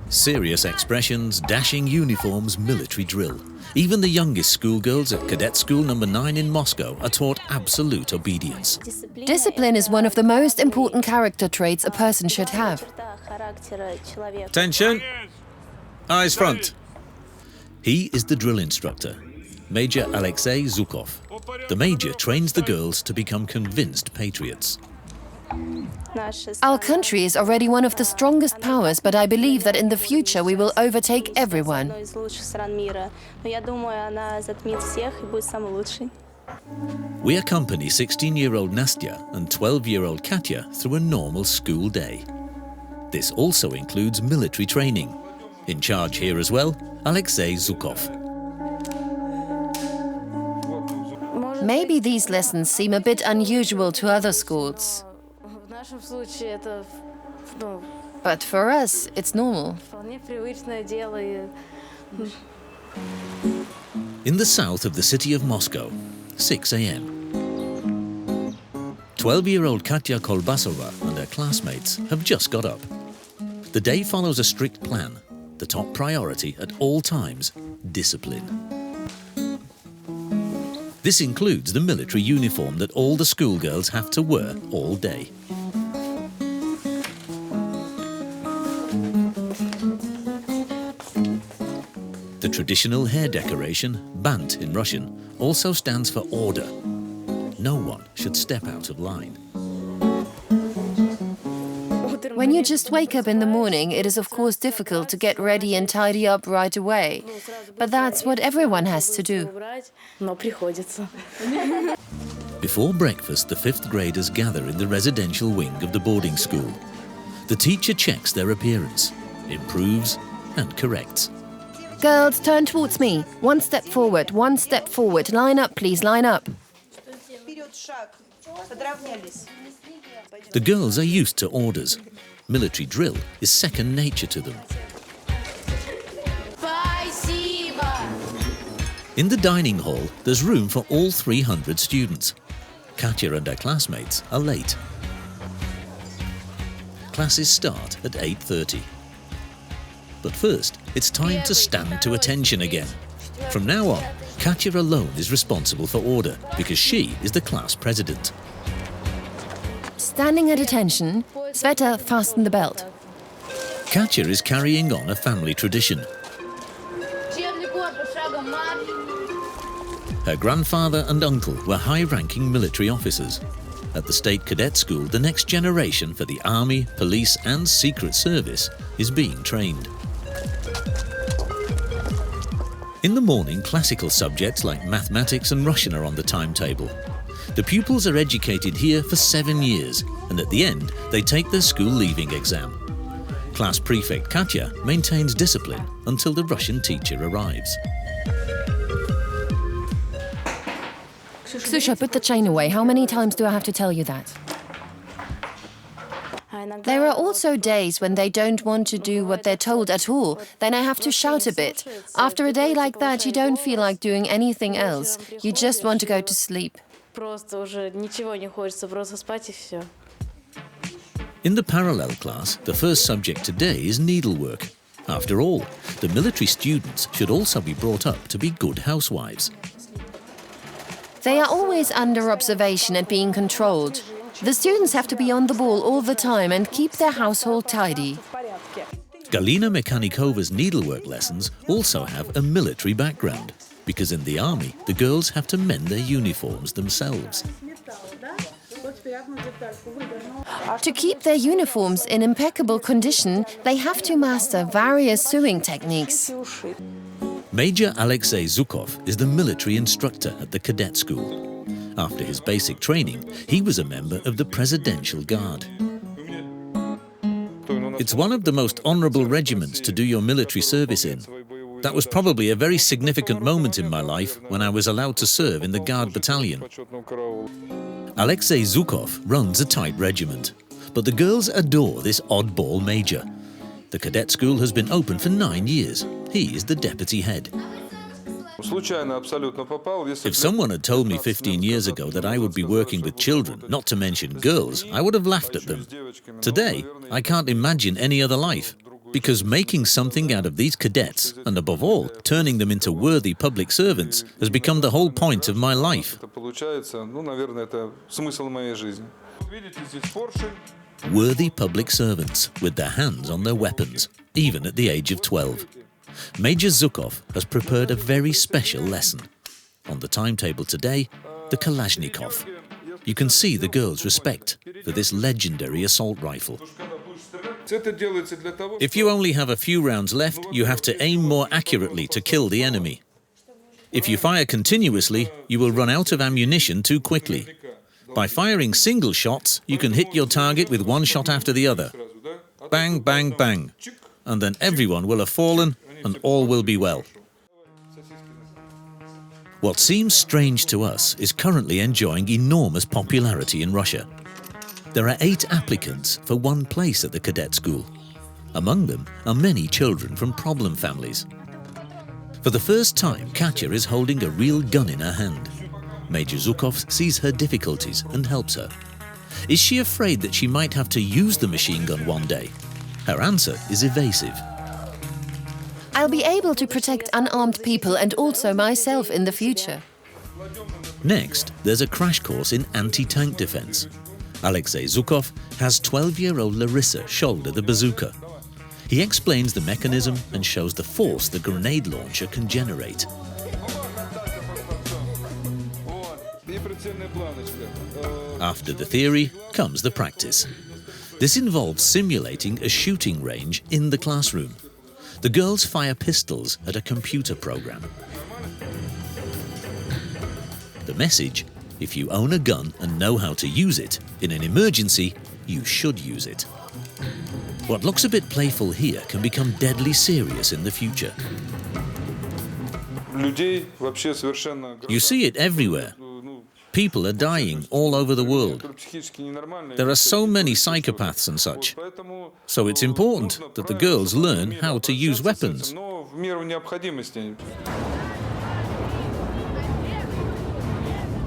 Serious expressions, dashing uniforms, military drill. Even the youngest schoolgirls at Cadet School number 9 in Moscow are taught absolute obedience. Discipline is one of the most important character traits a person should have. Attention! Eyes front. He is the drill instructor, Major Alexei Zhukov. The major trains the girls to become convinced patriots. Our country is already one of the strongest powers, but I believe that in the future we will overtake everyone. We accompany 16-year-old Nastya and 12-year-old Katya through a normal school day. This also includes military training. In charge here as well, Alexei Zhukov. Maybe these lessons seem a bit unusual to other schools. But for us, it's normal. In the south of the city of Moscow, 6 a.m. 12-year-old Katya Kolbasova and her classmates have just got up. The day follows a strict plan. The top priority at all times, discipline. This includes the military uniform that all the schoolgirls have to wear all day. The traditional hair decoration, bant in Russian, also stands for order. No one should step out of line. When you just wake up in the morning, it is of course difficult to get ready and tidy up right away. But that's what everyone has to do. Before breakfast, the 5th graders gather in the residential wing of the boarding school. The teacher checks their appearance, improves and corrects. Girls, turn towards me. One step forward, one step forward. Line up, please, line up. The girls are used to orders. Military drill is second nature to them. In the dining hall, there's room for all 300 students. Katya and her classmates are late. Classes start at 8:30. But first, it's time to stand to attention again. From now on, Katya alone is responsible for order because she is the class president. Standing at attention, Sveta, fasten the belt. Katya is carrying on a family tradition. Her grandfather and uncle were high-ranking military officers. At the State Cadet School, the next generation for the Army, Police and Secret Service is being trained. In the morning, classical subjects like mathematics and Russian are on the timetable. The pupils are educated here for 7 years, and at the end, they take their school leaving exam. Class prefect Katya maintains discipline until the Russian teacher arrives. Ksusha, put the chain away. How many times do I have to tell you that? There are also days when they don't want to do what they're told at all. Then I have to shout a bit. After a day like that, you don't feel like doing anything else. You just want to go to sleep. In the parallel class, the first subject today is needlework. After all, the military students should also be brought up to be good housewives. They are always under observation and being controlled. The students have to be on the ball all the time and keep their household tidy. Galina Mechanikova's needlework lessons also have a military background, because in the army, the girls have to mend their uniforms themselves. To keep their uniforms in impeccable condition, they have to master various sewing techniques. Major Alexei Zhukov is the military instructor at the Cadet School. After his basic training, he was a member of the Presidential Guard. It's one of the most honorable regiments to do your military service in. That was probably a very significant moment in my life when I was allowed to serve in the Guard battalion. Alexei Zhukov runs a tight regiment, but the girls adore this oddball major. The Cadet School has been open for 9 years. He is the deputy head. If someone had told me 15 years ago that I would be working with children, not to mention girls, I would have laughed at them. Today, I can't imagine any other life, because making something out of these cadets, and above all, turning them into worthy public servants, has become the whole point of my life. Worthy public servants, with their hands on their weapons, even at the age of 12. Major Zhukov has prepared a very special lesson. On the timetable today, the Kalashnikov. You can see the girls' respect for this legendary assault rifle. If you only have a few rounds left, you have to aim more accurately to kill the enemy. If you fire continuously, you will run out of ammunition too quickly. By firing single shots, you can hit your target with one shot after the other. Bang, bang, bang. And then everyone will have fallen and all will be well. What seems strange to us is currently enjoying enormous popularity in Russia. There are 8 applicants for one place at the cadet school. Among them are many children from problem families. For the first time, Katya is holding a real gun in her hand. Major Zhukov sees her difficulties and helps her. Is she afraid that she might have to use the machine gun one day? Her answer is evasive. I'll be able to protect unarmed people and also myself in the future. Next, there's a crash course in anti-tank defense. Alexei Zhukov has 12-year-old Larissa shoulder the bazooka. He explains the mechanism and shows the force the grenade launcher can generate. After the theory comes the practice. This involves simulating a shooting range in the classroom. The girls fire pistols at a computer program. The message: if you own a gun and know how to use it, in an emergency, you should use it. What looks a bit playful here can become deadly serious in the future. You see it everywhere. People are dying all over the world. There are so many psychopaths and such. So it's important that the girls learn how to use weapons.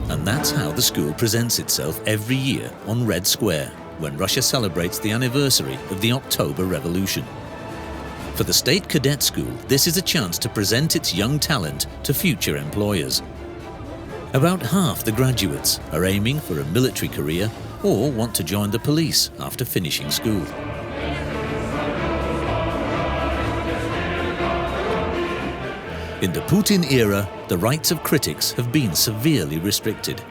And that's how the school presents itself every year on Red Square, when Russia celebrates the anniversary of the October Revolution. For the State Cadet School, this is a chance to present its young talent to future employers. About half the graduates are aiming for a military career or want to join the police after finishing school. In the Putin era, the rights of critics have been severely restricted.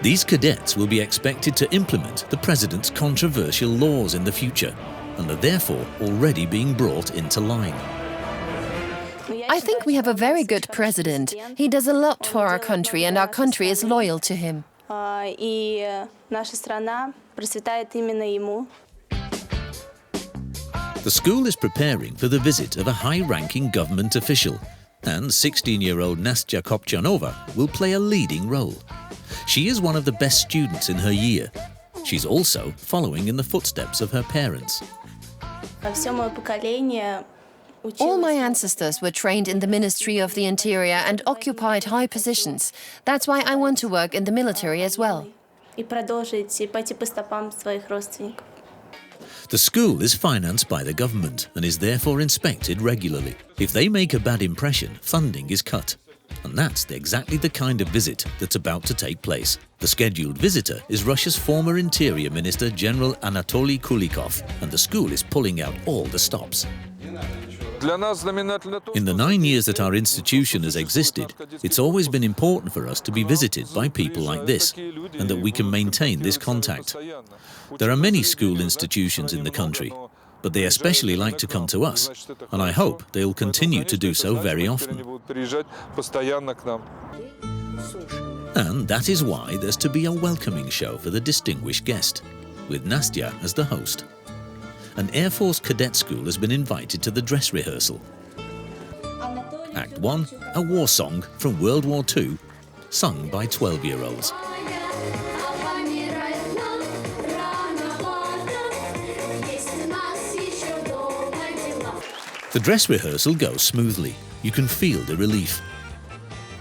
These cadets will be expected to implement the president's controversial laws in the future and are therefore already being brought into line. I think we have a very good president. He does a lot for our country and our country is loyal to him. The school is preparing for the visit of a high-ranking government official, and 16-year-old Nastya Kopchanova will play a leading role. She is one of the best students in her year. She's also following in the footsteps of her parents. All my ancestors were trained in the Ministry of the Interior and occupied high positions. That's why I want to work in the military as well. The school is financed by the government and is therefore inspected regularly. If they make a bad impression, funding is cut. And that's exactly the kind of visit that's about to take place. The scheduled visitor is Russia's former Interior Minister General Anatoly Kulikov, and the school is pulling out all the stops. In the 9 years that our institution has existed, it's always been important for us to be visited by people like this, and that we can maintain this contact. There are many school institutions in the country, but they especially like to come to us, and I hope they'll continue to do so very often. And that is why there's to be a welcoming show for the distinguished guest, with Nastya as the host. An Air Force cadet school has been invited to the dress rehearsal. Act 1, a war song from World War II, sung by 12-year-olds. The dress rehearsal goes smoothly. You can feel the relief.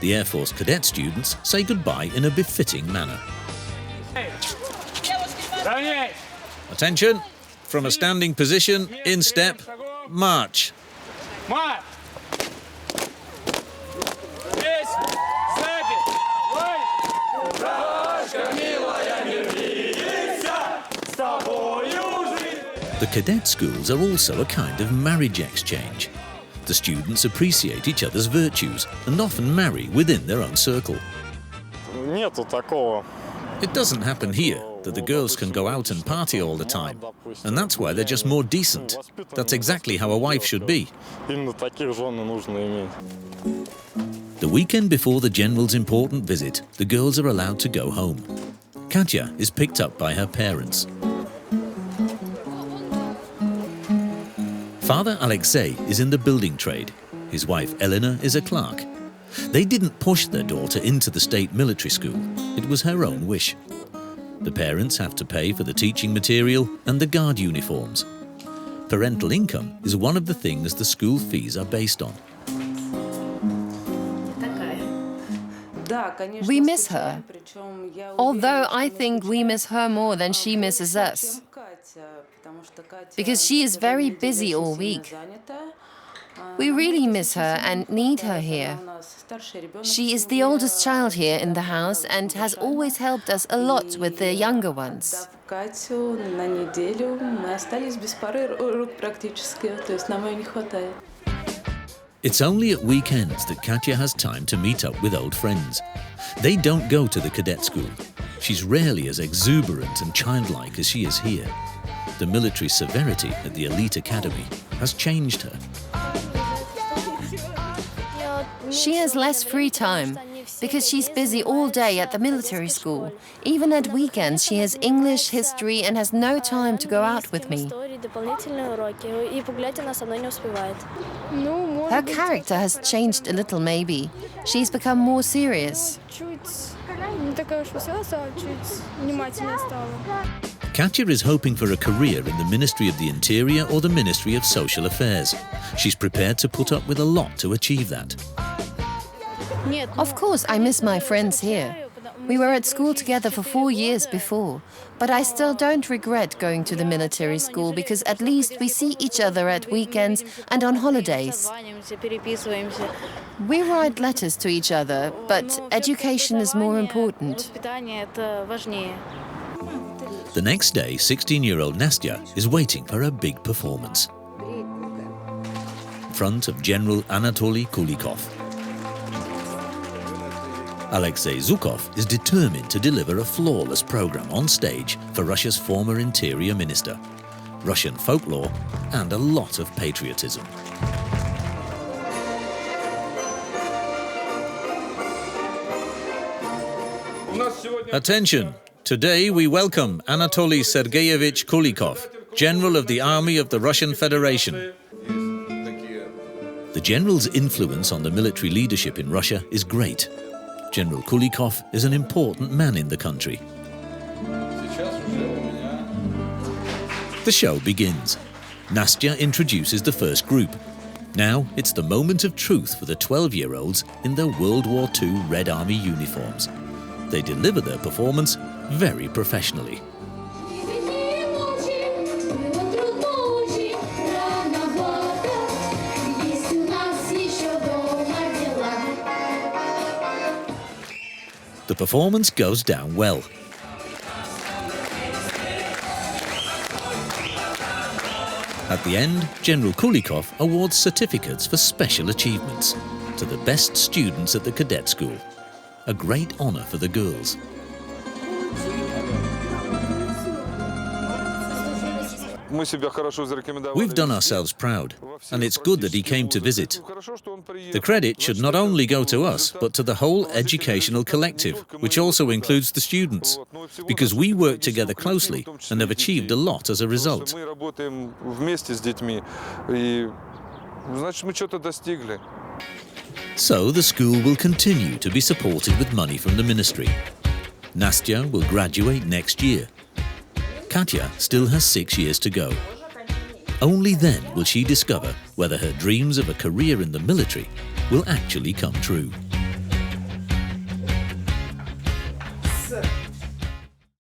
The Air Force cadet students say goodbye in a befitting manner. Attention! From a standing position, in step, march. The cadet schools are also a kind of marriage exchange. The students appreciate each other's virtues and often marry within their own circle. It doesn't happen here that the girls can go out and party all the time, and that's why they're just more decent. That's exactly how a wife should be. The weekend before the general's important visit, the girls are allowed to go home. Katya is picked up by her parents. Father Alexei is in the building trade. His wife Elena is a clerk. They didn't push their daughter into the state military school. It was her own wish. The parents have to pay for the teaching material and the guard uniforms. Parental income is one of the things the school fees are based on. We miss her, although I think we miss her more than she misses us, because she is very busy all week. We really miss her and need her here. She is the oldest child here in the house and has always helped us a lot with the younger ones. It's only at weekends that Katya has time to meet up with old friends. They don't go to the cadet school. She's rarely as exuberant and childlike as she is here. The military severity at the elite academy has changed her. She has less free time because she's busy all day at the military school. Even at weekends, she has English, history, and has no time to go out with me. Her character has changed a little, maybe. She's become more serious. Katya is hoping for a career in the Ministry of the Interior or the Ministry of Social Affairs. She's prepared to put up with a lot to achieve that. Of course, I miss my friends here. We were at school together for 4 years before, but I still don't regret going to the military school because at least we see each other at weekends and on holidays. We write letters to each other, but education is more important. The next day, 16-year-old Nastya is waiting for a big performance. In front of General Anatoly Kulikov. Alexei Zhukov is determined to deliver a flawless program on stage for Russia's former interior minister, Russian folklore, and a lot of patriotism. Attention! Today we welcome Anatoly Sergeyevich Kulikov, General of the Army of the Russian Federation. The general's influence on the military leadership in Russia is great. General Kulikov is an important man in the country. The show begins. Nastya introduces the first group. Now it's the moment of truth for the 12-year-olds in their World War II Red Army uniforms. They deliver their performance very professionally. The performance goes down well. At the end, General Kulikov awards certificates for special achievements to the best students at the cadet school. A great honor for the girls. We've done ourselves proud, and it's good that he came to visit. The credit should not only go to us, but to the whole educational collective, which also includes the students, because we work together closely and have achieved a lot as a result. So the school will continue to be supported with money from the ministry. Nastya will graduate next year. Katya still has 6 years to go. Only then will she discover whether her dreams of a career in the military will actually come true.